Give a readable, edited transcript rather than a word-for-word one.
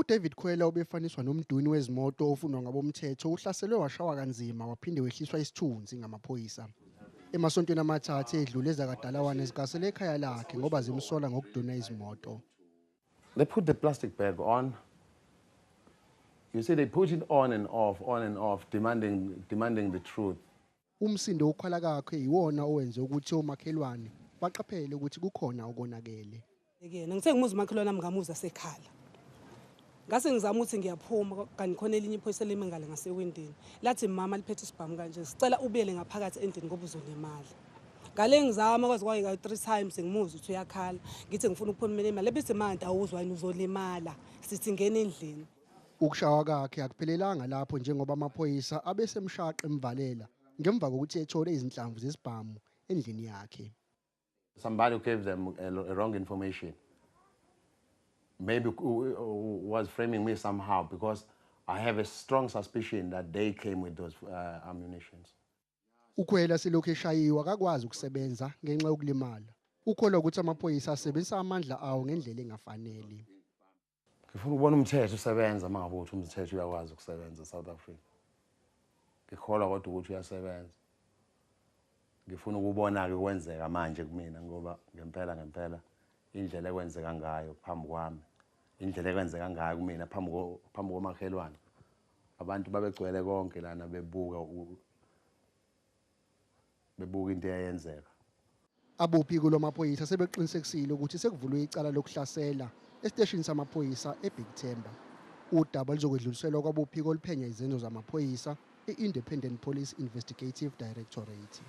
uDavid Khwela obefaniswa nomduni wezimoto ofunwa ngabomthetho uhlaselwe washawa kanzima waphinde wehliswa isithunzi ngamaphoyisa. Emasontweni amathathu edlule ezakadalawane agasele ekhaya lakhe ngoba zimsola ngokuduna izimoto. They put the plastic bag on. You see, they put it on and off, demanding the truth. Umsindo ukhala kakhe iwona owenze ukuthi omakhelwane baqaphele ukuthi kukhona okonakele. Ngisengimuza umakhelwane nami ngamuza sekhala. Ngase ngizama ukuthi ngiyaphuma kanti khona elinye iphoyisa lemi ngale ngasewindini. Lathi mama liphethe isibhamu kanje sicela ubuyele ngaphakathi endini ngoba uzolimala. Ngale ngizama kwaze kwayeka 3 times ngimuza ukuthi uyakhala. Ngithi ngifuna ukuphumela imali lebese manje awuzwa yini uzolimala. Sithi ngene endlini. Ukushawa kakhe akuphelelanga lapho njengoba amaphoyisa abesemshaqa emvalela ngemva kokuthi ethole izinhlamvu zesibhamu endlini yakhe. Somebody gave them a wrong information. Maybe was framing me somehow because I have a strong suspicion that they came with those ammunitions. Ukhwela selokhu eshayiwa akakwazi ukusebenza ngenxa yokulimala. Ukholwa ukuthi amaphoyisa asebenzisa amandla awo ngendlela engafanele. Ngifuna ukubona umthetho usebenza mangabe uthi umthetho uyakwazi ukusebenza eSouth Africa. Ngikholwa kodwa ukuthi uyasebenza. Ngifuna ukubona ke kwenzeka manje kumina ngoba ngempela indlela ekwenzeka ngayo phambi kwami. Indlela ekwenzeka ngayo kumina phambi komakhelwane. Abantu babegcwele konke lana bebuka into eyenzeka. Abophiko lwamaphoyisa sebeqinisekisile ukuthi sekuvulwe icala lokuhlasela esiteshini samaphoyisa eBig Themba. Udaba luzokwedluliselwa kwabophiko oluphenya izenzo zamaphoyisa e-Independent Police Investigative Directorate.